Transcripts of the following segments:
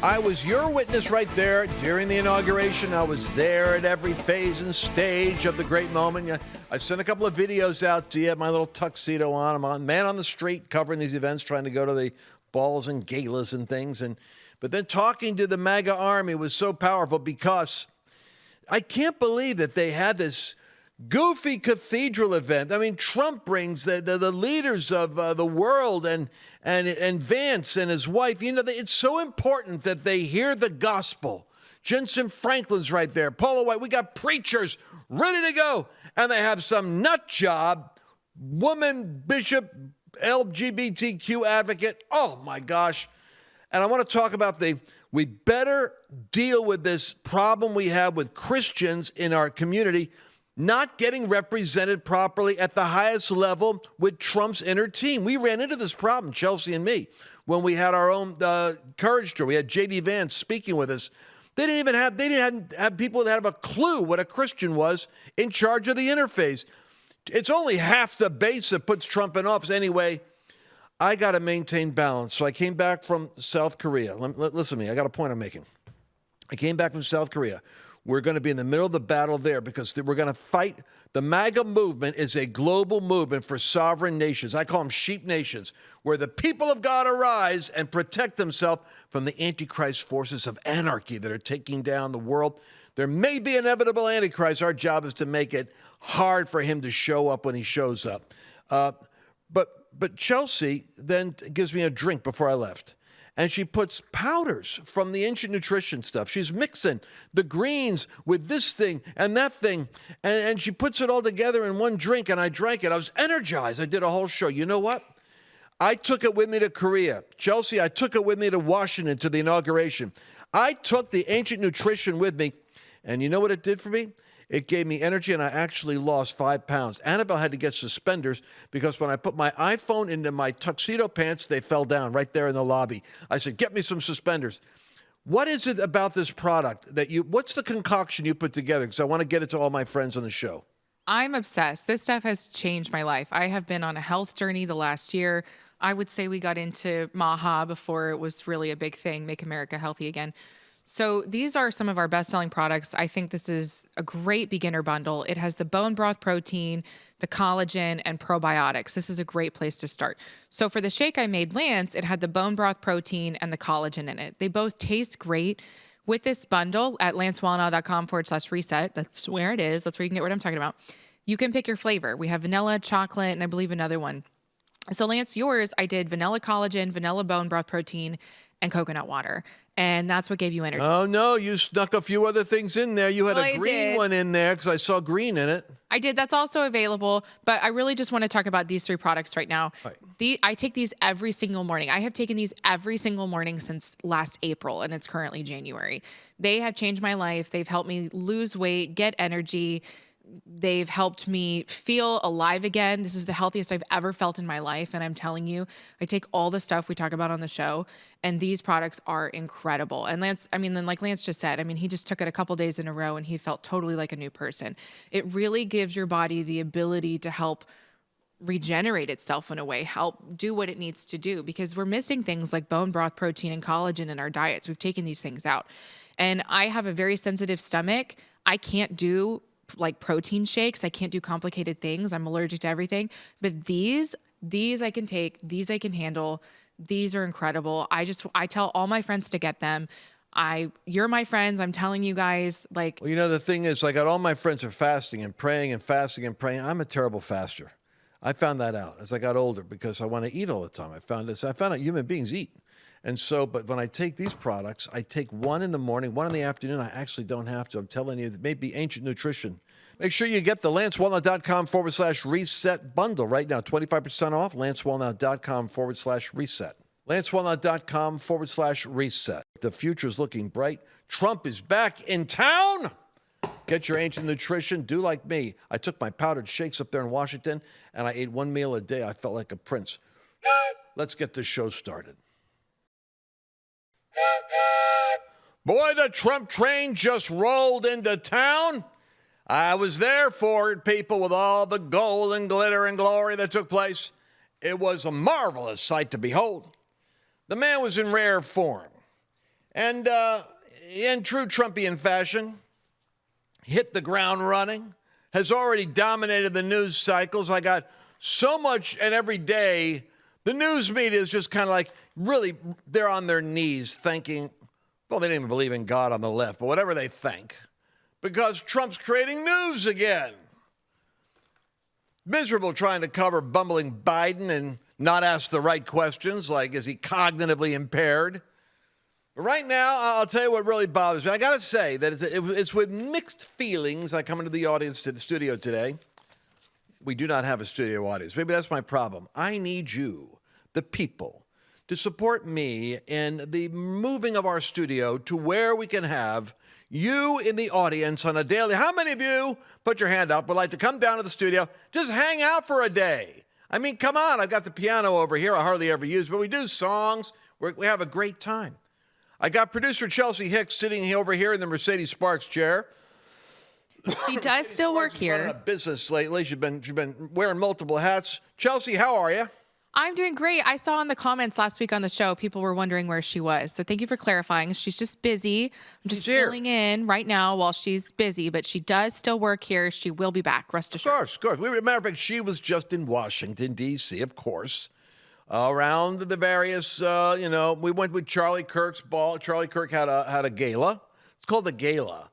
I was your witness right there during the inauguration. I was there at every phase and stage of the great moment. I sent a couple of videos out to you at my little tuxedo on. I'm on man on the street covering these events, trying to go to the balls and galas and things. But then talking to the MAGA army was so powerful because I can't believe that they had this goofy cathedral event. I mean, Trump brings the leaders of the world and Vance and his wife. You know, it's so important that they hear the gospel. Jensen Franklin's right there. Paula White. We got preachers ready to go. And they have some nut job, woman, bishop, LGBTQ advocate. Oh, my gosh. And I want to talk about we better deal with this problem we have with Christians in our community not getting represented properly at the highest level with Trump's inner team. We ran into this problem, Chelsea and me, when we had our own courage tour. We had J.D. Vance speaking with us. They didn't have people that have a clue what a Christian was in charge of the interface. It's only half the base that puts Trump in office. Anyway, I got to maintain balance. So I came back from South Korea. Listen to me. I got a point I'm making. I came back from South Korea. We're going to be in the middle of the battle there because we're going to fight. The MAGA movement is a global movement for sovereign nations. I call them sheep nations, where the people of God arise and protect themselves from the Antichrist forces of anarchy that are taking down the world. There may be inevitable Antichrist. Our job is to make it hard for him to show up when he shows up. But Chelsea then gives me a drink before I left. And she puts powders from the ancient nutrition stuff. She's mixing the greens with this thing and that thing. And she puts it all together in one drink, and I drank it. I was energized. I did a whole show. You know what? I took it with me to Korea. Chelsea, I took it with me to Washington to the inauguration. I took the ancient nutrition with me, and you know what it did for me? It gave me energy, and I actually lost 5 pounds. Annabelle had to get suspenders because when I put my iPhone into my tuxedo pants, they fell down right there in the lobby. I said, get me some suspenders. What is it about this product what's the concoction you put together? Because I want to get it to all my friends on the show. I'm obsessed. This stuff has changed my life. I have been on a health journey the last year. I would say we got into MAHA before it was really a big thing, Make America Healthy Again. So these are some of our best-selling products. I think this is a great beginner bundle. It has the bone broth protein, the collagen, and probiotics. This is a great place to start. So for the shake I made Lance, it had the bone broth protein and the collagen in it. They both taste great. With this bundle at lancewallnau.com/reset, that's where it is. That's where you can get what I'm talking about. You can pick your flavor. We have vanilla, chocolate, and I believe another one. So Lance, yours, I did vanilla collagen, vanilla bone broth protein, and coconut water. And that's what gave you energy. Oh, no, you snuck a few other things in there. You had a green one in there because I saw green in it. I did. That's also available. But I really just want to talk about these 3 products right now. Right. I take these every single morning. I have taken these every single morning since last April, and it's currently January. They have changed my life. They've helped me lose weight, get energy. They've helped me feel alive again. This is the healthiest I've ever felt in my life. And I'm telling you, I take all the stuff we talk about on the show, and these products are incredible. And Lance, like Lance just said, he just took it a couple days in a row and he felt totally like a new person. It really gives your body the ability to help regenerate itself in a way, help do what it needs to do, because we're missing things like bone broth protein and collagen in our diets. We've taken these things out. And I have a very sensitive stomach. I can't do like protein shakes. I can't do complicated things. I'm allergic to everything. But these I can take, these I can handle. These are incredible. I tell all my friends to get them. You're my friends. I'm telling you guys, like. Well, you know, the thing is, I got all my friends are fasting and praying and fasting and praying. I'm a terrible faster. I found that out as I got older because I want to eat all the time. I found out human beings eat. And so, but when I take these products, I take one in the morning, one in the afternoon. I actually don't have to. I'm telling you, it may be ancient nutrition. Make sure you get the lancewallnau.com/reset bundle right now. 25% off, lancewallnau.com/reset. lancewallnau.com/reset. The future is looking bright. Trump is back in town. Get your ancient nutrition. Do like me. I took my powdered shakes up there in Washington, and I ate one meal a day. I felt like a prince. Let's get this show started. Boy, the Trump train just rolled into town. I was there for it, people, with all the gold and glitter and glory that took place. It was a marvelous sight to behold. The man was in rare form. And in true Trumpian fashion, hit the ground running, has already dominated the news cycles. I got so much, and every day, the news media is just kind of like, really, they're on their knees thinking, well, they didn't even believe in God on the left, but whatever they think, because Trump's creating news again. Miserable trying to cover bumbling Biden and not ask the right questions, like, is he cognitively impaired? But right now, I'll tell you what really bothers me. I got to say that it's with mixed feelings I come into the audience to the studio today. We do not have a studio audience. Maybe that's my problem. I need you, the people, to support me in the moving of our studio to where we can have you in the audience on a daily. How many of you, put your hand up, would like to come down to the studio, just hang out for a day? I mean, come on. I've got the piano over here. I hardly ever use, but we do songs. We have a great time. I got producer Chelsea Hicks sitting over here in the Mercedes Sparks chair. She does still work here. Running a business lately. She's been wearing multiple hats. Chelsea, how are you? I'm doing great. I saw in the comments last week on the show, people were wondering where she was. So thank you for clarifying. She's just busy. I'm just filling in right now while she's busy, but she does still work here. She will be back, rest assured. Of course. As a matter of fact, she was just in Washington, D.C., of course, around the various, we went with Charlie Kirk's ball. Charlie Kirk had a gala. It's called the gala.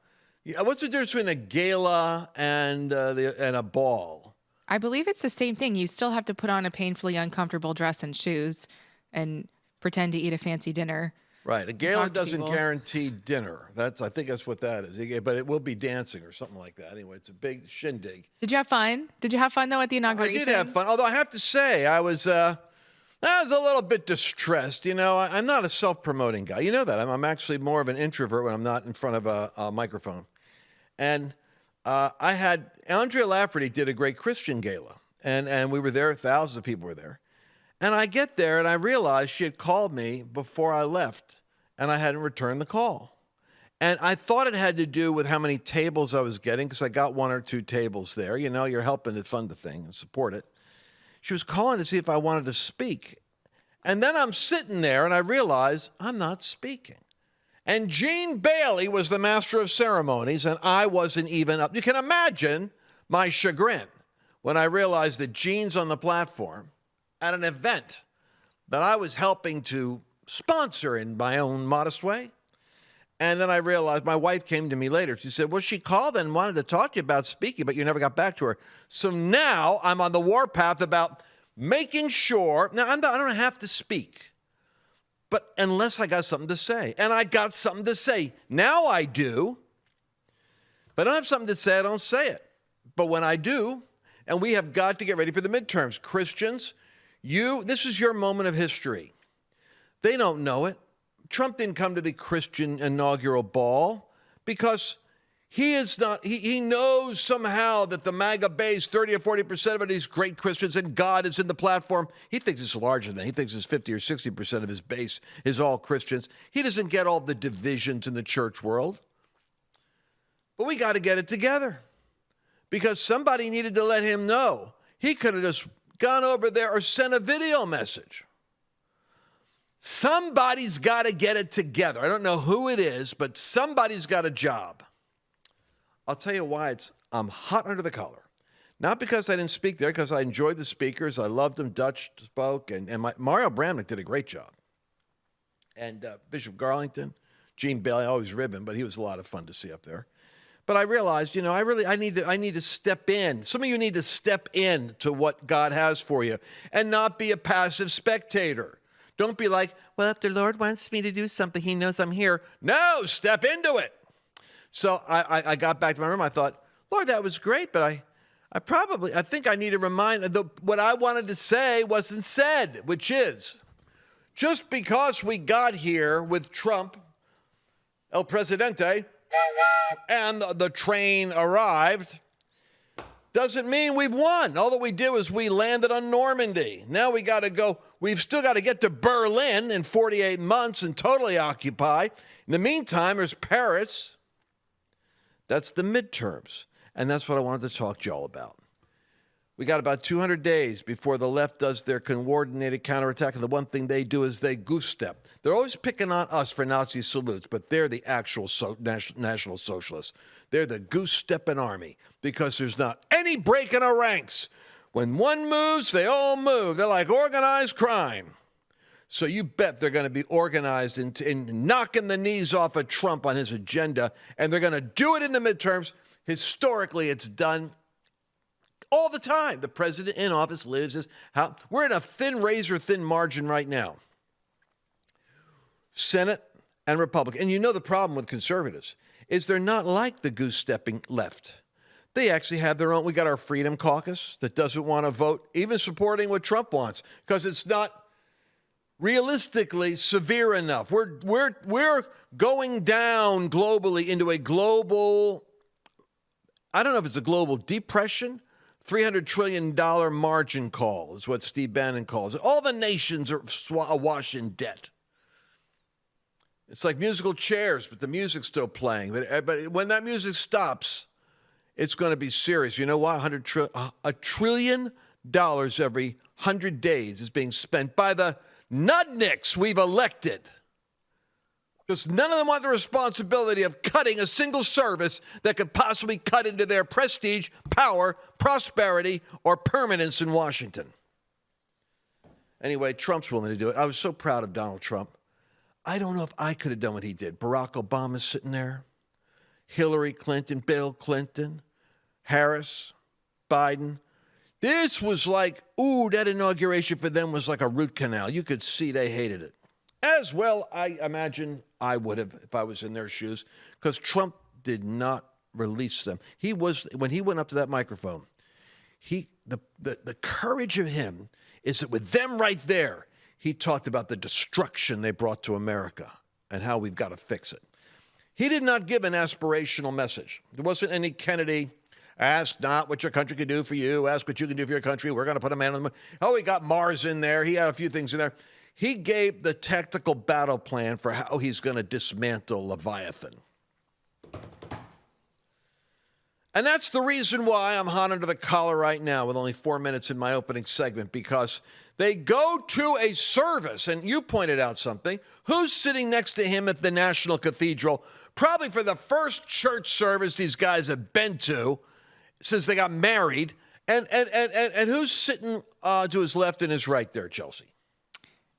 What's the difference between a gala and a ball? I believe it's the same thing. You still have to put on a painfully uncomfortable dress and shoes and pretend to eat a fancy dinner. Right. A gala doesn't guarantee dinner. I think that's what that is. But it will be dancing or something like that. Anyway, it's a big shindig. Did you have fun? Did you have fun, though, at the inauguration? I did have fun. Although I have to say, I was a little bit distressed. I'm not a self-promoting guy. You know that. I'm actually more of an introvert when I'm not in front of a microphone. And I had Andrea Lafferty did a great Christian gala, and we were there. Thousands of people were there. And I get there, and I realized she had called me before I left, and I hadn't returned the call. And I thought it had to do with how many tables I was getting, because I got 1 or 2 tables there. You're helping to fund the thing and support it. She was calling to see if I wanted to speak. And then I'm sitting there, and I realize I'm not speaking. And Gene Bailey was the master of ceremonies, and I wasn't even up. You can imagine my chagrin when I realized that Gene's on the platform at an event that I was helping to sponsor in my own modest way. And then I realized my wife came to me later. She said, well, she called and wanted to talk to you about speaking, but you never got back to her. So now I'm on the warpath about making sure. Now, I don't have to speak. But unless I got something to say. And I got something to say. Now I do. If I don't have something to say, I don't say it. But when I do, and we have got to get ready for the midterms. Christians, this is your moment of history. They don't know it. Trump didn't come to the Christian inaugural ball because he knows somehow that the MAGA base, 30 or 40% of it is great Christians, and God is in the platform. He thinks it's larger than that. He thinks it's 50 or 60% of his base is all Christians. He doesn't get all the divisions in the church world. But we got to get it together because somebody needed to let him know. He could have just gone over there or sent a video message. Somebody's got to get it together. I don't know who it is, but somebody's got a job. I'll tell you why I'm hot under the collar. Not because I didn't speak there, because I enjoyed the speakers. I loved them. Dutch spoke, and Mario Bramnick did a great job. And Bishop Garlington, Gene Bailey, I always rib him, but he was a lot of fun to see up there. But I realized, I need to step in. Some of you need to step in to what God has for you and not be a passive spectator. Don't be like, well, if the Lord wants me to do something, he knows I'm here. No, step into it. So I got back to my room. I thought, Lord, that was great, but I think I need to remind what I wanted to say wasn't said, which is just because we got here with Trump, El Presidente, and the train arrived, doesn't mean we've won. All that we did was we landed on Normandy. Now we got to go. We've still got to get to Berlin in 48 months and totally occupy. In the meantime, there's Paris. That's the midterms. And that's what I wanted to talk to y'all about. We got about 200 days before the left does their coordinated counterattack, and the one thing they do is they goose step. They're always picking on us for Nazi salutes, but they're the actual National Socialists. They're the goose-stepping army because there's not any break in our ranks. When one moves, they all move. They're like organized crime. So you bet they're going to be organized in knocking the knees off of Trump on his agenda, and they're going to do it in the midterms. Historically, it's done all the time. The president in office lives as how we're in a thin, razor-thin margin right now. Senate and Republican. And you know the problem with conservatives is they're not like the goose-stepping left. They actually have their own. We got our Freedom Caucus that doesn't want to vote, even supporting what Trump wants, because it's not realistically severe enough. We're going down globally into a global, I don't know if it's a global depression, $300 trillion margin call is what Steve Bannon calls it. All the nations are awash in debt. It's like musical chairs, but the music's still playing. But when that music stops, it's going to be serious. You know why? $1 trillion every 100 days is being spent by the nudniks we've elected. Because none of them want the responsibility of cutting a single service that could possibly cut into their prestige, power, prosperity, or permanence in Washington. Anyway, Trump's willing to do it. I was so proud of Donald Trump. I don't know if I could have done what he did. Barack Obama's sitting there. Hillary Clinton, Bill Clinton, Harris, Biden. This was like, ooh, that inauguration for them was like a root canal. You could see they hated it. As well, I imagine I would have if I was in their shoes, because Trump did not release them. When he went up to that microphone, the courage of him is that with them right there, he talked about the destruction they brought to America and how we've got to fix it. He did not give an aspirational message. There wasn't any Kennedy, ask not what your country can do for you, ask what you can do for your country. We're going to put a man on the moon. Oh, he got Mars in there. He had a few things in there. He gave the tactical battle plan for how he's going to dismantle Leviathan. And that's the reason why I'm hot under the collar right now with only 4 minutes in my opening segment, because they go to a service, and you pointed out something. Who's sitting next to him at the National Cathedral? Probably for the first church service these guys have been to since they got married. And who's sitting to his left and his right there, Chelsea?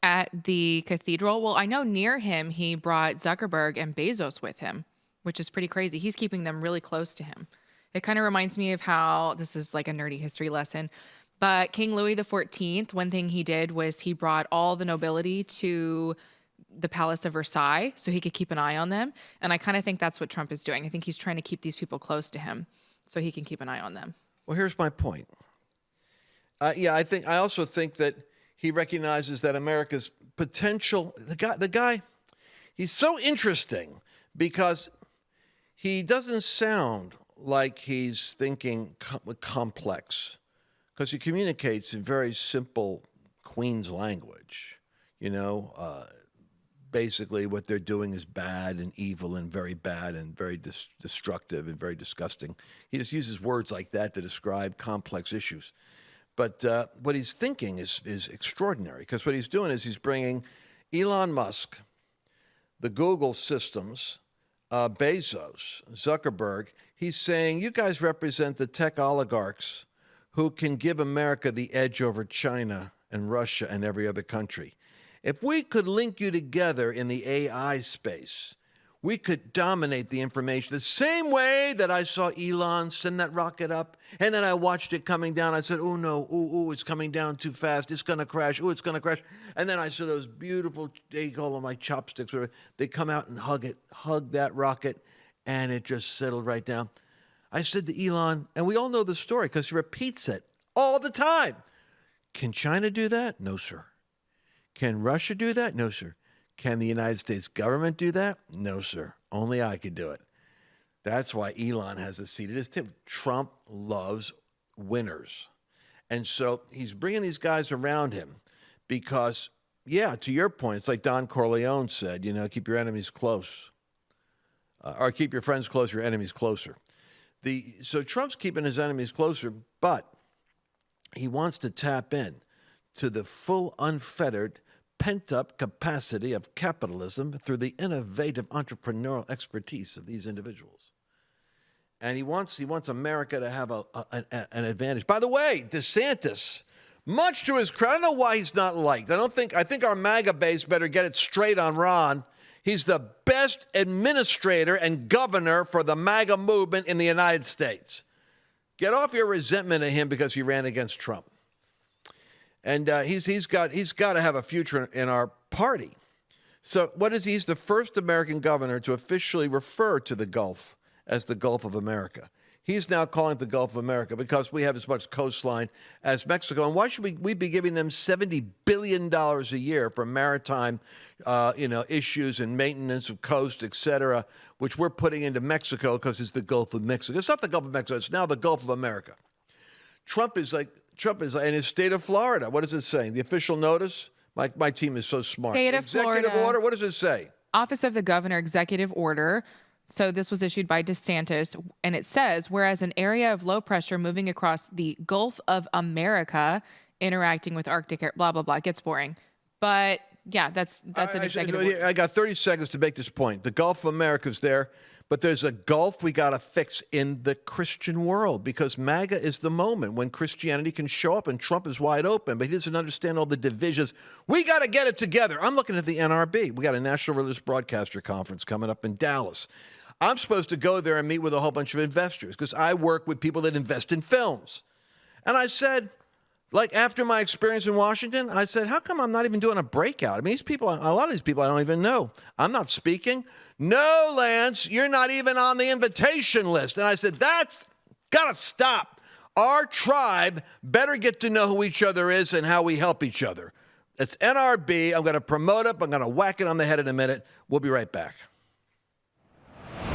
At the cathedral? Well, I know near him, he brought Zuckerberg and Bezos with him, which is pretty crazy. He's keeping them really close to him. It kind of reminds me of how, this is like a nerdy history lesson, but King Louis XIV, one thing he did was he brought all the nobility to the Palace of Versailles so he could keep an eye on them. And I kind of think that's what Trump is doing. I think he's trying to keep these people close to him so he can keep an eye on them. Well, here's my point. I also think that he recognizes that America's potential, the guy, he's so interesting because he doesn't sound like he's thinking complex, because he communicates in very simple Queen's language. Basically what they're doing is bad and evil and very bad and very destructive and very disgusting. He just uses words like that to describe complex issues. But what he's thinking is extraordinary, because what he's doing is he's bringing Elon Musk, the Google systems, Bezos, Zuckerberg. He's saying, you guys represent the tech oligarchs who can give America the edge over China and Russia and every other country. If we could link you together in the AI space, we could dominate the information. The same way that I saw Elon send that rocket up, and then I watched it coming down. I said, oh, no, it's coming down too fast. It's going to crash. It's going to crash. And then I saw those beautiful, they call them like chopsticks, whatever. They come out and hug that rocket, and it just settled right down. I said to Elon, and we all know the story because he repeats it all the time. Can China do that? No, sir. Can Russia do that? No, sir. Can the United States government do that? No, sir. Only I could do it. That's why Elon has a seat at his table. Trump loves winners. And so he's bringing these guys around him because, to your point, it's like Don Corleone said, keep your enemies close. Or keep your friends close, your enemies closer. So Trump's keeping his enemies closer, but he wants to tap in to the full, unfettered, pent-up capacity of capitalism through the innovative entrepreneurial expertise of these individuals. And he wants America to have an advantage. By the way, DeSantis, much to his credit, I don't know why he's not liked. I think our MAGA base better get it straight on Ron. He's the best administrator and governor for the MAGA movement in the United States. Get off your resentment of him because he ran against Trump. And he's got to have a future in our party. So what is he? He's the first American governor to officially refer to the Gulf as the Gulf of America. He's now calling it the Gulf of America because we have as much coastline as Mexico. And why should we be giving them $70 billion a year for maritime issues and maintenance of coast, et cetera, which we're putting into Mexico because it's the Gulf of Mexico. It's not the Gulf of Mexico. It's now the Gulf of America. Trump is in his state of Florida. What does it say? The official notice? My team is so smart. State of Executive Florida. order? What does it say? Office of the Governor Executive Order. So this was issued by DeSantis, and it says, whereas an area of low pressure moving across the Gulf of America, interacting with Arctic air, blah, blah, blah. It gets boring. But yeah, that's an executive order. I got 30 seconds to make this point. The Gulf of America is there, but there's a gulf we got to fix in the Christian world because MAGA is the moment when Christianity can show up and Trump is wide open, but he doesn't understand all the divisions. We got to get it together. I'm looking at the NRB. We got a National Religious Broadcaster Conference coming up in Dallas. I'm supposed to go there and meet with a whole bunch of investors because I work with people that invest in films. And I said, like after my experience in Washington, I said, how come I'm not even doing a breakout? I mean, these people, a lot of these people I don't even know. I'm not speaking. No, Lance, you're not even on the invitation list. And I said, that's got to stop. Our tribe better get to know who each other is and how we help each other. It's NRB. I'm going to promote it. I'm going to whack it on the head in a minute. We'll be right back.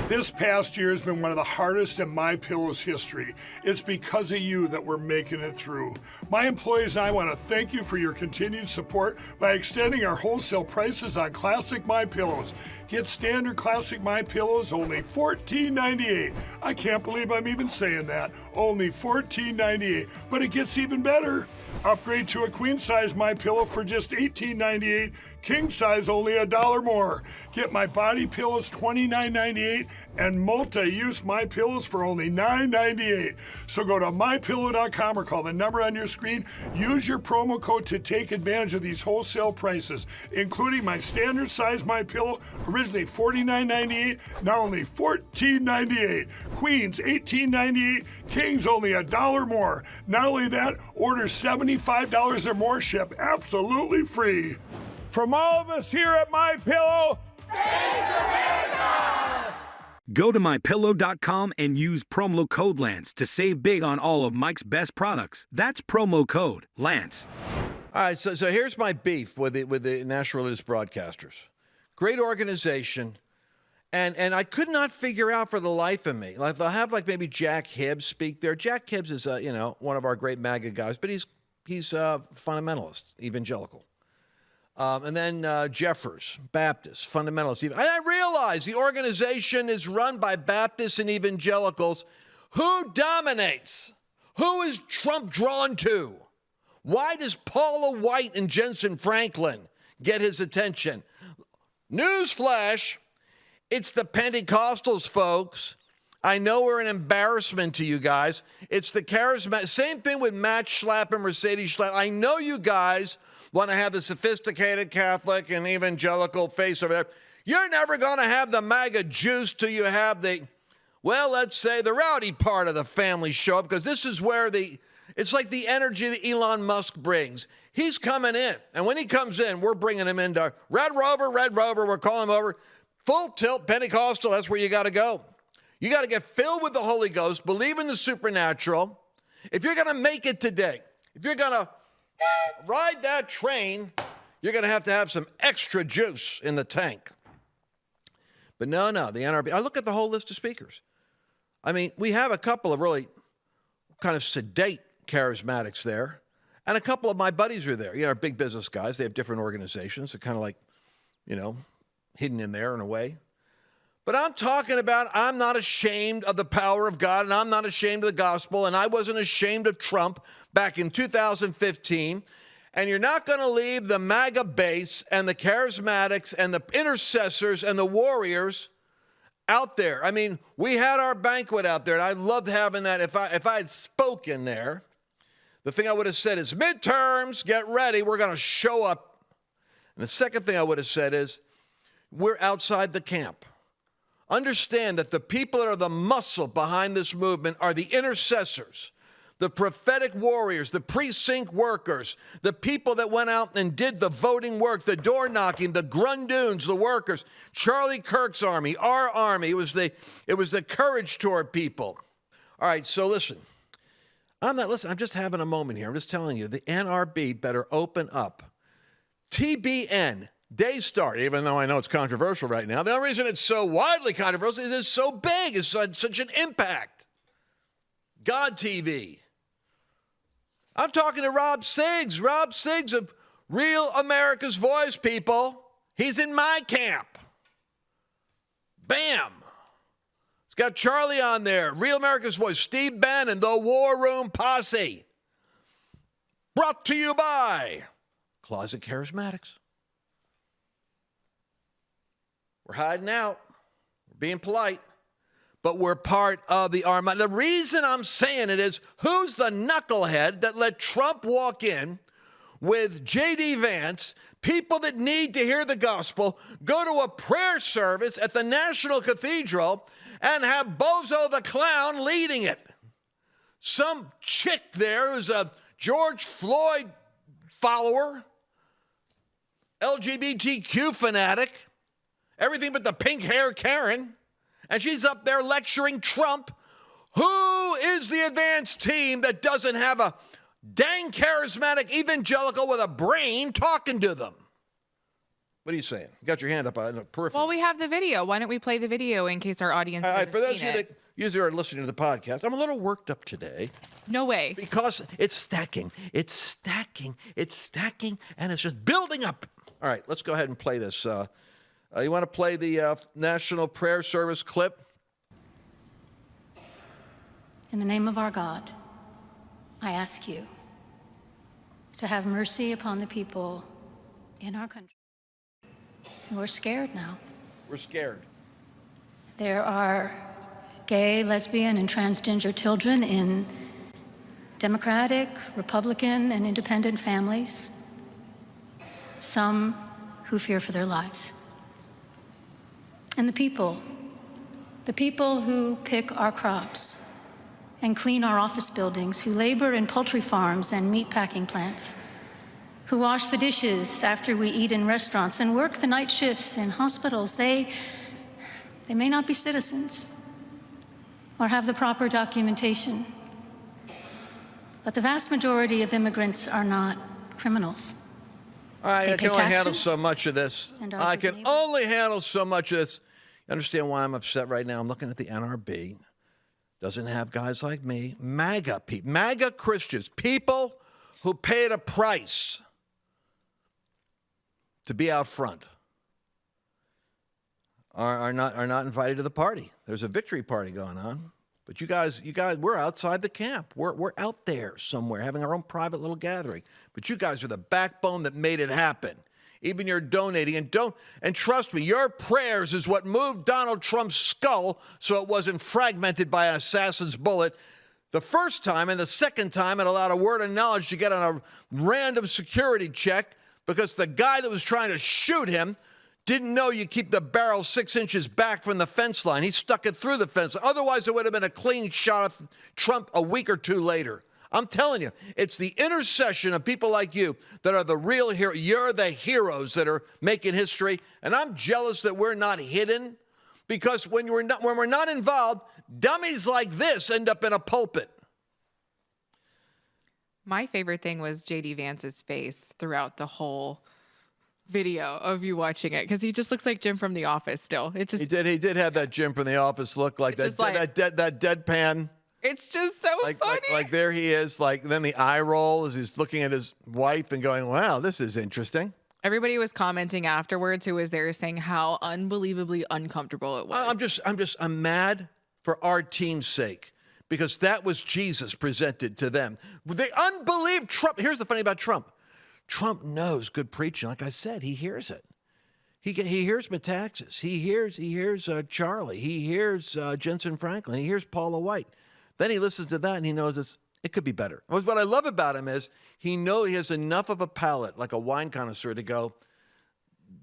This past year has been one of the hardest in MyPillow's history. It's because of you that we're making it through. My employees and I want to thank you for your continued support by extending our wholesale prices on classic MyPillows. Get standard classic MyPillows only $14.98. I can't believe I'm even saying that. Only $14.98. But it gets even better. Upgrade to a queen size MyPillow for just $18.98. King size only $1 more. Get my body pillows $29.98 and multi-use MyPillows for only $9.98. So go to MyPillow.com or call the number on your screen. Use your promo code to take advantage of these wholesale prices, including my standard size MyPillow, originally $49.98, now only $14.98. Queens $18.98, Kings only $1 more. Not only that, order $75 or more, ship absolutely free. From all of us here at MyPillow, thanks America! Go to MyPillow.com and use promo code Lance to save big on all of Mike's best products. That's promo code Lance. All right, so here's my beef with the National Religious Broadcasters. Great organization, and I could not figure out for the life of me. Like they'll have like maybe Jack Hibbs speak there. Jack Hibbs is one of our great MAGA guys, but he's fundamentalist, evangelical. And then Jeffers, Baptist, fundamentalist. And I realize the organization is run by Baptists and evangelicals. Who dominates? Who is Trump drawn to? Why does Paula White and Jensen Franklin get his attention? Newsflash, it's the Pentecostals, folks. I know we're an embarrassment to you guys. It's the charismatic. Same thing with Matt Schlapp and Mercedes Schlapp. I know you guys want to have the sophisticated Catholic and evangelical face over there. You're never going to have the MAGA juice till you have let's say the rowdy part of the family show up, because this is where it's like the energy that Elon Musk brings. He's coming in, and when he comes in, we're bringing him into Red Rover, we're calling him over. Full tilt Pentecostal, that's where you got to go. You got to get filled with the Holy Ghost, believe in the supernatural. If you're going to make it today, if you're going to ride that train, you're going to have some extra juice in the tank. But no, the NRB. I look at the whole list of speakers. I mean, we have a couple of really kind of sedate charismatics there, and a couple of my buddies are there. Big business guys. They have different organizations. They're kind of like, hidden in there in a way. But I'm talking about I'm not ashamed of the power of God, and I'm not ashamed of the gospel, and I wasn't ashamed of Trump back in 2015. And you're not going to leave the MAGA base and the charismatics and the intercessors and the warriors out there. I mean, we had our banquet out there, and I loved having that. If I had spoken there, the thing I would have said is, midterms, get ready, we're going to show up. And the second thing I would have said is, we're outside the camp. Understand that the people that are the muscle behind this movement are the intercessors, the prophetic warriors, the precinct workers, the people that went out and did the voting work, the door knocking, the grundoons, the workers, Charlie Kirk's army, our army. It was the Courage Tour people. All right, so listen. I'm just having a moment here. I'm just telling you, the NRB better open up. TBN. Daystar, even though I know it's controversial right now, the only reason it's so widely controversial is it's so big, it's such an impact. God TV. I'm talking to Rob Siggs of Real America's Voice, people. He's in my camp. Bam. It's got Charlie on there, Real America's Voice, Steve Bannon, and the War Room Posse. Brought to you by Closet Charismatics. We're hiding out. We're being polite. But we're part of the army. The reason I'm saying it is, who's the knucklehead that let Trump walk in with J.D. Vance, people that need to hear the gospel, go to a prayer service at the National Cathedral and have Bozo the Clown leading it? Some chick there who's a George Floyd follower, LGBTQ fanatic, everything but the pink hair Karen, and she's up there lecturing Trump. Who is the advanced team that doesn't have a dang charismatic evangelical with a brain talking to them? What are you saying? You got your hand up on the periphery. Well, we have the video. Why don't we play the video in case our audience hasn't for those seen of you it? that usually are listening to the podcast, I'm a little worked up today. No way. Because it's stacking. It's stacking. It's stacking, and it's just building up. All right, let's go ahead and play this. You want to play the National Prayer Service clip? In the name of our God, I ask you to have mercy upon the people in our country who are scared now. We're scared. There are gay, lesbian, and transgender children in Democratic, Republican, and independent families, some who fear for their lives. And the people who pick our crops and clean our office buildings, who labor in poultry farms and meat packing plants, who wash the dishes after we eat in restaurants and work the night shifts in hospitals, they may not be citizens or have the proper documentation, but the vast majority of immigrants are not criminals. I can only handle so much of this. I can only handle so much of this. You understand why I'm upset right now? I'm looking at the NRB. Doesn't have guys like me. MAGA people, MAGA Christians, people who paid a price to be out front, are not invited to the party. There's a victory party going on. But you guys, we're outside the camp. We're out there somewhere having our own private little gathering. But you guys are the backbone that made it happen. Even you're donating, and trust me, your prayers is what moved Donald Trump's skull so it wasn't fragmented by an assassin's bullet the first time, and the second time it allowed a word of knowledge to get on a random security check because the guy that was trying to shoot him didn't know you keep the barrel 6 inches back from the fence line. He stuck it through the fence. Otherwise, it would have been a clean shot of Trump a week or two later. I'm telling you, it's the intercession of people like you that are the real hero. You're the heroes that are making history. And I'm jealous that we're not hidden, because when we're not involved, dummies like this end up in a pulpit. My favorite thing was J.D. Vance's face throughout the whole video of you watching it, because he just looks like Jim from The Office still. He did have that Jim from The Office look, like that deadpan. It's just so funny. Like there he is, like then the eye roll as he's looking at his wife and going, wow, this is interesting. Everybody was commenting afterwards who was there saying how unbelievably uncomfortable it was. I'm mad for our team's sake because that was Jesus presented to them. They unbelieve Trump. Here's the funny about Trump. Trump knows good preaching. Like I said, he hears it. He hears Metaxas. He hears Charlie. He hears Jensen Franklin. He hears Paula White. Then he listens to that and he knows it could be better. What I love about him is he has enough of a palate, like a wine connoisseur, to go,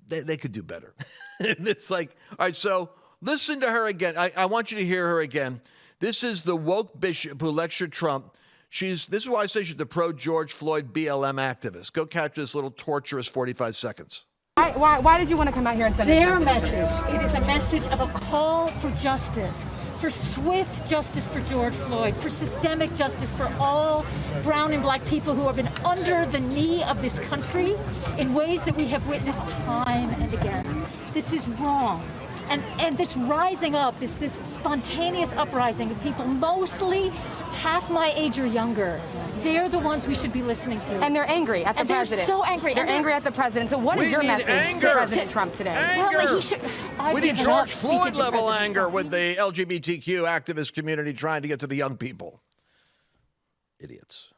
they could do better. And it's like, all right, so listen to her again. I want you to hear her again. This is the woke bishop who lectured Trump. This is why I say she's the pro-George Floyd BLM activist. Go catch this little torturous 45 seconds. Why did you want to come out here and send Their message, it is a message of a call for justice, for swift justice for George Floyd, for systemic justice for all brown and black people who have been under the knee of this country in ways that we have witnessed time and again. This is wrong. And this rising up, this spontaneous uprising of people, mostly half my age or younger, they're the ones we should be listening to. And they're angry at the president. They're so angry. They're angry at the president. So what is your message to President Trump today? Anger. Well, we need George Floyd level anger with the LGBTQ activist community trying to get to the young people. Idiots.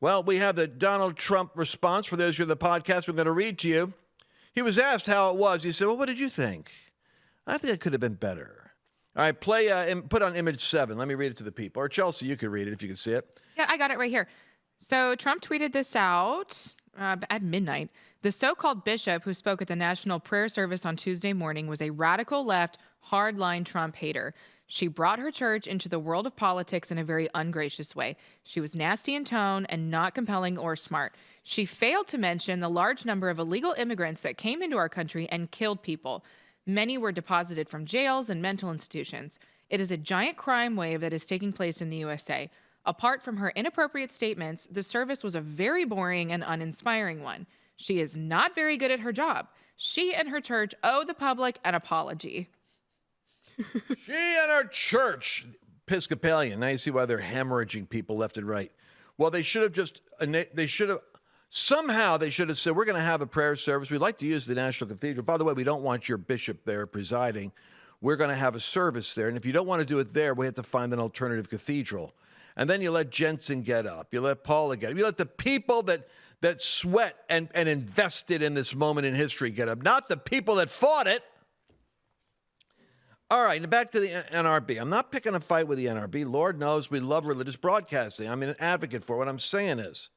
Well, we have the Donald Trump response. For those of you in the podcast, we're going to read to you. He was asked how it was. He said, well, what did you think? I think it could have been better. All right, put on image 7. Let me read it to the people. Or Chelsea, you could read it if you can see it. Yeah, I got it right here. So Trump tweeted this out at midnight. The so-called bishop who spoke at the National Prayer Service on Tuesday morning was a radical left, hardline Trump hater. She brought her church into the world of politics in a very ungracious way. She was nasty in tone and not compelling or smart. She failed to mention the large number of illegal immigrants that came into our country and killed people. Many were deposited from jails and mental institutions. It is a giant crime wave that is taking place in the USA. Apart from her inappropriate statements, the service was a very boring and uninspiring one. She is not very good at her job. She and her church owe the public an apology. She and her church, Episcopalian. Now you see why they're hemorrhaging people left and right. Well, they should have Somehow they should have said, we're going to have a prayer service. We'd like to use the National Cathedral. By the way, we don't want your bishop there presiding. We're going to have a service there. And if you don't want to do it there, we have to find an alternative cathedral. And then you let Jensen get up. You let Paula get up. You let the people that sweat and invested in this moment in history get up, not the people that fought it. All right, and back to the NRB. I'm not picking a fight with the NRB. Lord knows we love religious broadcasting. I'm an advocate for it. What I'm saying is,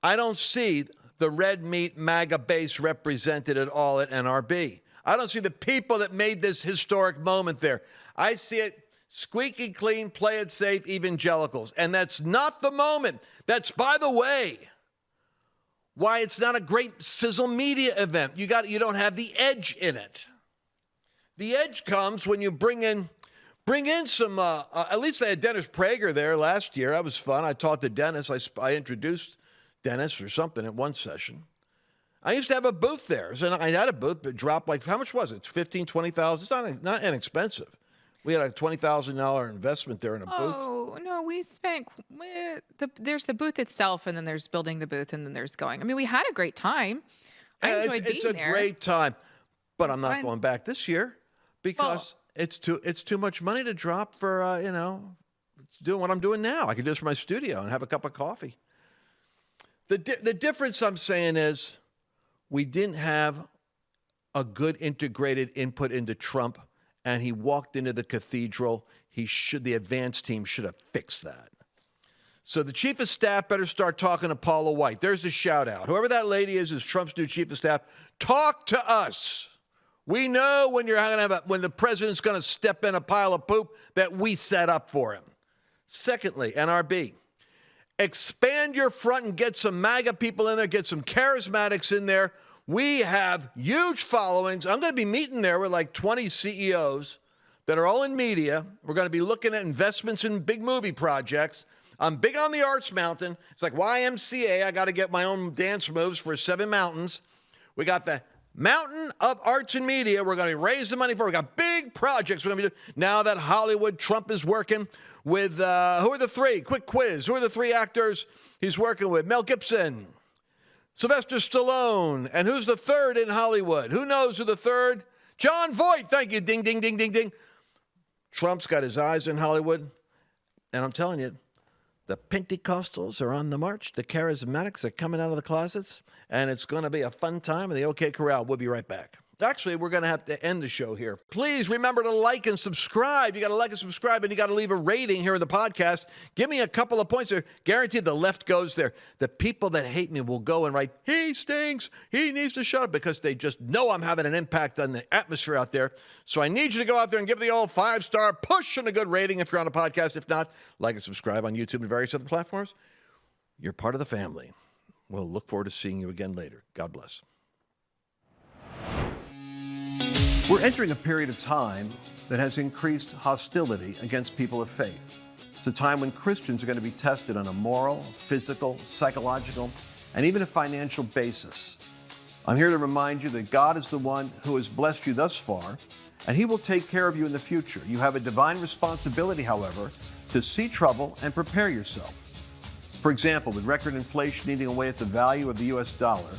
I don't see the red meat MAGA base represented at all at NRB. I don't see the people that made this historic moment there. I see it squeaky clean, play it safe evangelicals. And that's not the moment. That's, by the way, why it's not a great sizzle media event. You don't have the edge in it. The edge comes when you bring in some, at least they had Dennis Prager there last year. That was fun. I talked to Dennis. I introduced Dennis or something at one session. I used to have a booth there. So I had a booth, but dropped like, how much was it? $15,000, $20,000? It's not inexpensive. We had a $20,000 investment there in a booth. Oh, no, we spent, there's the booth itself, and then there's building the booth, and then there's going. I mean, we had a great time. I enjoyed being there. It's a great time, but I'm not going back this year because it's too much money to drop for, doing what I'm doing now. I can do this for my studio and have a cup of coffee. The difference I'm saying is we didn't have a good integrated input into Trump, and he walked into the cathedral. The advance team should have fixed that. So the chief of staff better start talking to Paula White. There's the shout out. Whoever that lady is Trump's new chief of staff. Talk to us. We know when when the president's going to step in a pile of poop that we set up for him. Secondly, NRB. Expand your front and get some MAGA people in there, get some charismatics in there. We have huge followings. I'm going to be meeting there with like 20 CEOs that are all in media. We're going to be looking at investments in big movie projects. I'm big on the Arts Mountain. It's like YMCA. I got to get my own dance moves for 7 mountains. We got the Mountain of Arts and Media. We're going to raise the money for. We got big projects we're going to be doing. Now that Hollywood, Trump is working with, who are the 3? Quick quiz. Who are the 3 actors he's working with? Mel Gibson, Sylvester Stallone. And who's the third in Hollywood? Who knows who the third? John Voight. Thank you. Ding, ding, ding, ding, ding. Trump's got his eyes in Hollywood. And I'm telling you, the Pentecostals are on the march. The charismatics are coming out of the closets. And it's going to be a fun time in the OK Corral. We'll be right back. Actually, we're going to have to end the show here. Please remember to like and subscribe. You got to like and subscribe, and you got to leave a rating here in the podcast. Give me a couple of points there. Guaranteed the left goes there. The people that hate me will go and write, he stinks, he needs to shut up, because they just know I'm having an impact on the atmosphere out there. So I need you to go out there and give the old 5-star push and a good rating if you're on a podcast. If not, like and subscribe on YouTube and various other platforms. You're part of the family. We'll look forward to seeing you again later. God bless. We're entering a period of time that has increased hostility against people of faith. It's a time when Christians are going to be tested on a moral, physical, psychological, and even a financial basis. I'm here to remind you that God is the one who has blessed you thus far, and He will take care of you in the future. You have a divine responsibility, however, to see trouble and prepare yourself. For example, with record inflation eating away at the value of the U.S. dollar,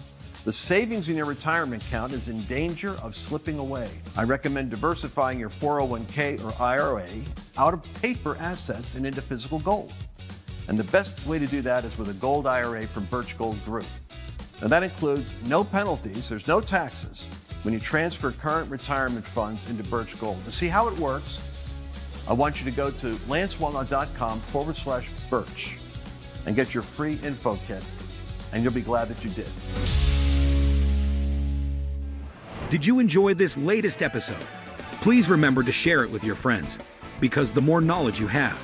the savings in your retirement account is in danger of slipping away. I recommend diversifying your 401k or IRA out of paper assets and into physical gold. And the best way to do that is with a gold IRA from Birch Gold Group. Now that includes no penalties, there's no taxes when you transfer current retirement funds into Birch Gold. To see how it works, I want you to go to lancewallnau.com/Birch and get your free info kit, and you'll be glad that you did. Did you enjoy this latest episode? Please remember to share it with your friends, because the more knowledge you have,